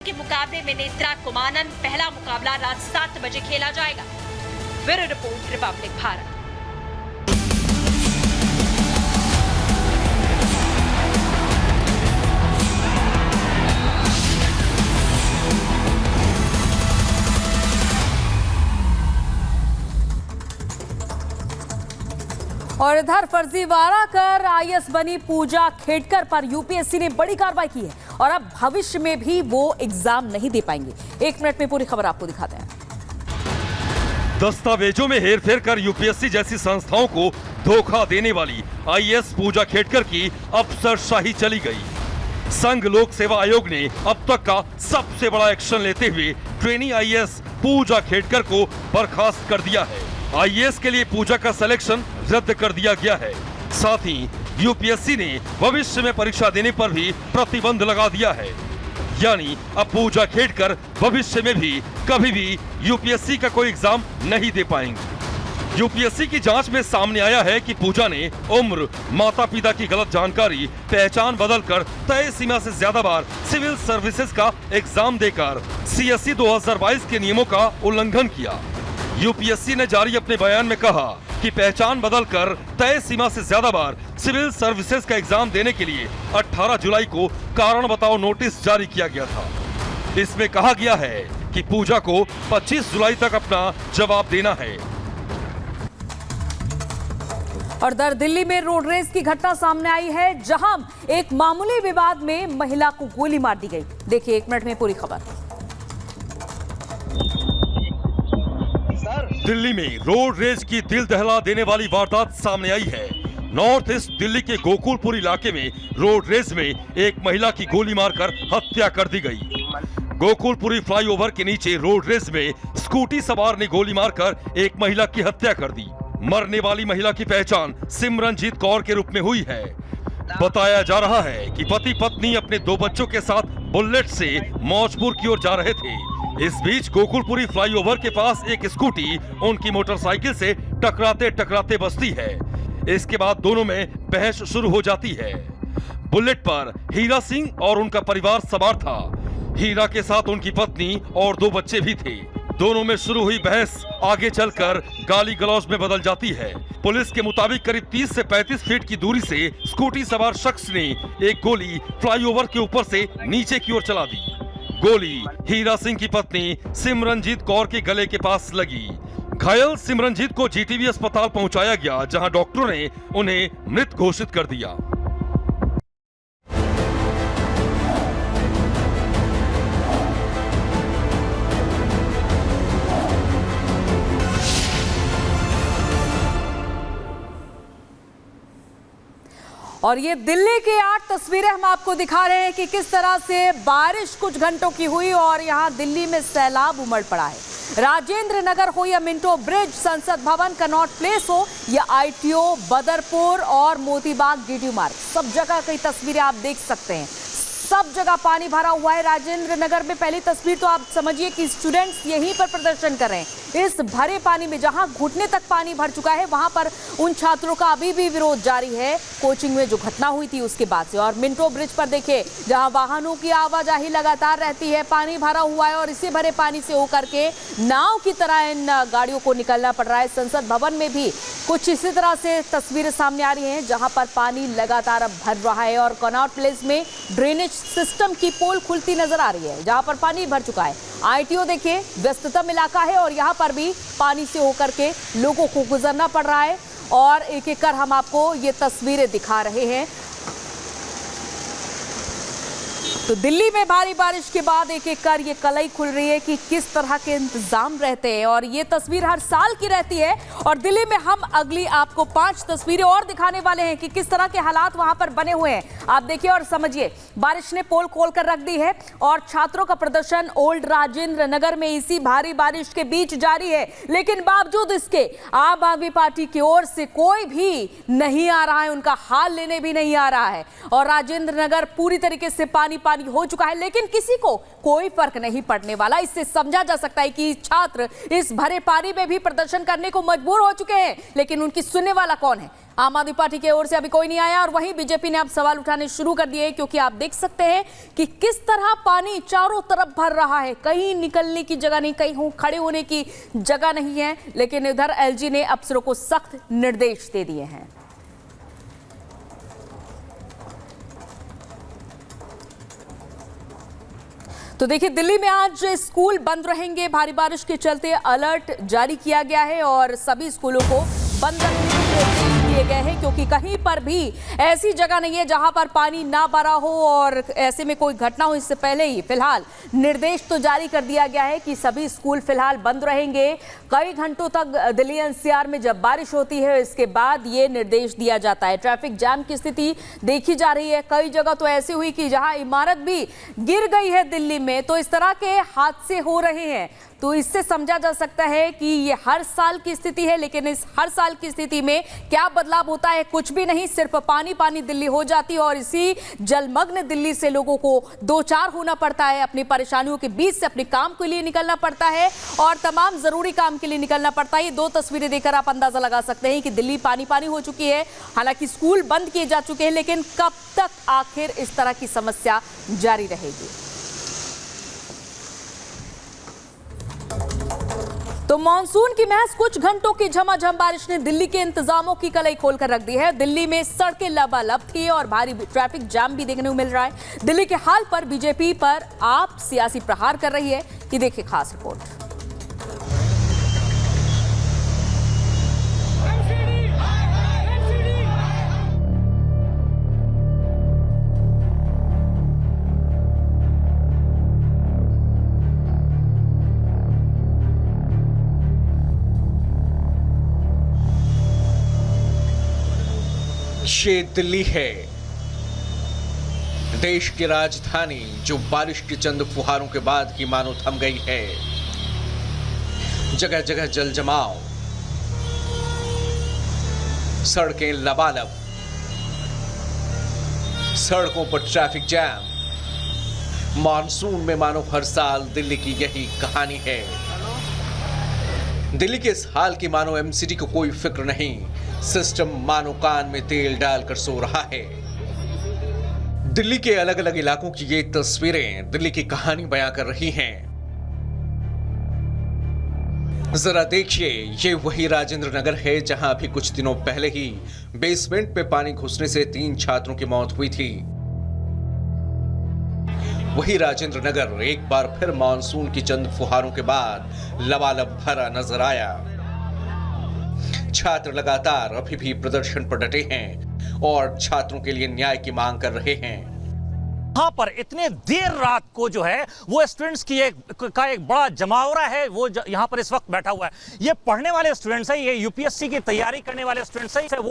के मुकाबले में नेत्रा कुमानन पहला मुकाबला रात 7 बजे खेला जाएगा। Bureau report, Republic Bharat. और इधर फर्जीवाड़ा कर आईएएस बनी पूजा खेड़कर पर यूपीएससी ने बड़ी कार्रवाई की है और अब भविष्य में भी वो एग्जाम नहीं दे पाएंगे। 1 मिनट में पूरी खबर आपको दिखाते हैं। दस्तावेजों में हेरफेर कर यूपीएससी जैसी संस्थाओं को धोखा देने वाली आईएएस पूजा खेड़कर की अफसरशाही चली गई। संघ लोक सेवा आयोग ने अब तक का सबसे बड़ा एक्शन लेते हुए ट्रेनी आईएएस पूजा खेड़कर को बर्खास्त कर दिया है। आईएएस के लिए पूजा का सिलेक्शन रद्द कर दिया गया है। साथ ही यूपीएससी ने भविष्य में परीक्षा देने पर भी प्रतिबंध लगा दिया है। यानी अब पूजा खेड़कर भविष्य में भी कभी भी यूपीएससी का कोई एग्जाम नहीं दे पाएंगे। यूपीएससी की जांच में सामने आया है कि पूजा ने उम्र, माता पिता की गलत जानकारी, पहचान बदलकर तय सीमा से ज्यादा बार सिविल सर्विसेज का एग्जाम देकर सीएसई 2022 के नियमों का उल्लंघन किया। यूपीएससी ने जारी अपने बयान में कहा कि पहचान बदलकर तय सीमा से ज्यादा बार सिविल सर्विसेज का एग्जाम देने के लिए 18 जुलाई को कारण बताओ नोटिस जारी किया गया था। इसमें कहा गया है कि पूजा को 25 जुलाई तक अपना जवाब देना है। और दर दिल्ली में रोड रेस की घटना सामने आई है, जहां एक मामूली विवाद में महिला को गोली मार दी गई। देखिए 1 मिनट में पूरी खबर। दिल्ली में रोड रेस की दिल दहला देने वाली वारदात सामने आई है। नॉर्थ ईस्ट दिल्ली के गोकुलपुर इलाके में रोड रेस में एक महिला की गोली मारकर हत्या कर दी गई। गोकुलपुरी फ्लाईओवर के नीचे रोड रेस में स्कूटी सवार ने गोली मारकर एक महिला की हत्या कर दी। मरने वाली महिला की पहचान सिमरनजीत कौर के रूप में हुई है। बताया जा रहा है कि पति पत्नी अपने 2 बच्चों के साथ बुलेट से मौजपुर की ओर जा रहे थे। इस बीच गोकुलपुरी फ्लाईओवर के पास एक स्कूटी उनकी मोटरसाइकिल से टकराते टकराते बसती है। इसके बाद दोनों में बहस शुरू हो जाती है। बुलेट पर हीरा सिंह और उनका परिवार सवार था। हीरा के साथ उनकी पत्नी और 2 बच्चे भी थे। दोनों में शुरू हुई बहस आगे चलकर गाली गलौज में बदल जाती है। पुलिस के मुताबिक करीब 30 से 35 फीट की दूरी से स्कूटी सवार शख्स ने एक गोली फ्लाईओवर के ऊपर से नीचे की ओर चला दी। गोली हीरा सिंह की पत्नी सिमरनजीत कौर के गले के पास लगी। घायल सिमरनजीत को जीटीबी अस्पताल पहुंचाया गया, जहां डॉक्टरों ने उन्हें मृत घोषित कर दिया। और ये दिल्ली की 8 तस्वीरें हम आपको दिखा रहे हैं कि किस तरह से बारिश कुछ घंटों की हुई और यहाँ दिल्ली में सैलाब उमड़ पड़ा है। राजेंद्र नगर हो या मिंटो ब्रिज, संसद भवन, कनॉट प्लेस हो या आईटीओ, बदरपुर और मोतीबाग डीडी मार्ग, सब जगह कई तस्वीरें आप देख सकते हैं। सब जगह पानी भरा हुआ है। राजेंद्र नगर में पहली तस्वीर तो आप समझिए कि स्टूडेंट्स यहीं पर प्रदर्शन कर रहे हैं। इस भरे पानी में जहां घुटने तक पानी भर चुका है, वहां पर उन छात्रों का अभी भी विरोध जारी है कोचिंग में जो घटना हुई थी उसके बाद से। और मिंटो ब्रिज पर देखिए, जहां वाहनों की आवाजाही लगातार रहती है, पानी भरा हुआ है और इसी भरे पानी से होकर के नाव की तरह इन गाड़ियों को निकलना पड़ रहा है। संसद भवन में भी कुछ इसी तरह से तस्वीरें सामने आ रही हैं, जहां पर पानी लगातार अब भर रहा है। और कनॉट प्लेस में ड्रेनेज सिस्टम की पोल खुलती नजर आ रही है, जहां पर पानी भर चुका है। आईटीओ देखिए, व्यस्ततम इलाका है और यहां पर भी पानी से होकर के लोगों को गुजरना पड़ रहा है। और एक एक कर हम आपको ये तस्वीरें दिखा रहे हैं। तो दिल्ली में भारी बारिश के बाद एक एक कर ये कलई खुल रही है कि किस तरह के इंतजाम रहते हैं। और ये तस्वीर हर साल की रहती है। और दिल्ली में हम अगली आपको 5 तस्वीरें और दिखाने वाले हैं कि किस तरह के हालात वहां पर बने हुए हैं। आप देखिए और समझिए, बारिश ने पोल खोल कर रख दी है और छात्रों का प्रदर्शन ओल्ड राजेंद्र नगर में इसी भारी बारिश के बीच जारी है। लेकिन बावजूद इसके आम आदमी पार्टी की ओर से कोई भी नहीं आ रहा है, उनका हाल लेने भी नहीं आ रहा है। और राजेंद्र नगर पूरी तरीके से पानी पानी हो चुका है, लेकिन किसी को कोई फर्क नहीं पड़ने वाला। इससे समझा जा सकता है कि छात्र इस भरे पानी में भी प्रदर्शन करने को मजबूर हो चुके हैं, लेकिन उनकी सुनने वाला कौन है। आम आदमी पार्टी की ओर से अभी कोई नहीं आया और वहीं बीजेपी ने अब सवाल उठाने शुरू कर दिए, क्योंकि आप देख सकते हैं कि किस तरह पानी चारों तरफ भर रहा है। कहीं निकलने की जगह नहीं, कहीं खड़े होने की जगह नहीं है। लेकिन इधर एलजी ने अफसरों को सख्त निर्देश दे दिए हैं। तो देखिए, दिल्ली में आज स्कूल बंद रहेंगे। भारी बारिश के चलते अलर्ट जारी किया गया है और सभी स्कूलों को बंद रखने के निर्देश दिए गए हैं, क्योंकि कहीं पर भी ऐसी जगह नहीं है जहां पर पानी ना भरा हो और ऐसे में कोई घटना हो। इससे पहले ही फिलहाल निर्देश तो जारी कर दिया गया है कि सभी स्कूल फिलहाल बंद रहेंगे कई घंटों तक। दिल्ली एनसीआर में जब बारिश होती है, इसके बाद ये निर्देश दिया जाता है। ट्रैफिक जाम की स्थिति देखी जा रही है। कई जगह तो ऐसी हुई कि जहां इमारत भी गिर गई है दिल्ली में। तो इस तरह के हादसे हो रहे हैं। तो इससे समझा जा सकता है कि ये हर साल की स्थिति है, लेकिन इस हर साल की स्थिति में क्या बदलाव होता है? कुछ भी नहीं, सिर्फ पानी पानी दिल्ली हो जाती है और इसी जलमग्न दिल्ली से लोगों को दो चार होना पड़ता है। अपनी परेशानियों के बीच से अपने काम के लिए निकलना पड़ता है और तमाम जरूरी काम के लिए निकलना पड़ता है। ये दो तस्वीरें देखकर आप अंदाजा लगा सकते हैं कि दिल्ली पानी पानी हो चुकी है। हालांकि स्कूल बंद किए जा चुके हैं, लेकिन कब तक आखिर इस तरह की समस्या जारी रहेगी? तो मॉनसून की महज कुछ घंटों की झमाझम बारिश ने दिल्ली के इंतजामों की कलई खोलकर रख दी है। दिल्ली में सड़कें लबालब थी और भारी ट्रैफिक जाम भी देखने को मिल रहा है। दिल्ली के हाल पर बीजेपी पर आप सियासी प्रहार कर रही है। ये देखिए खास रिपोर्ट। ये दिल्ली है, देश की राजधानी, जो बारिश की चंद फुहारों के बाद ही मानो थम गई है। जगह जगह जल जमाव, सड़कें लबालब, सड़कों पर ट्रैफिक जैम। मॉनसून में मानो हर साल दिल्ली की यही कहानी है। दिल्ली के इस हाल की मानो एमसीडी को कोई फिक्र नहीं। सिस्टम मानो कान में तेल डालकर सो रहा है। दिल्ली के अलग अलग इलाकों की ये तस्वीरें दिल्ली की कहानी बयां कर रही हैं। जरा देखिए, ये वही राजेंद्र नगर है जहां अभी कुछ दिनों पहले ही बेसमेंट में पानी घुसने से 3 छात्रों की मौत हुई थी। वही राजेंद्र नगर एक बार फिर मानसून की चंद फुहारों के बाद लबालब भरा नजर आया। छात्र लगातार अभी भी प्रदर्शन पर डटे हैं और छात्रों के लिए न्याय की मांग कर रहे हैं। यहाँ पर इतने देर रात को जो है वो स्टूडेंट्स की एक बड़ा जमावड़ा है, वो यहाँ पर इस वक्त बैठा हुआ है। ये पढ़ने वाले स्टूडेंट्स हैं, ये यूपीएससी की तैयारी करने वाले स्टूडेंट्स हैं। वो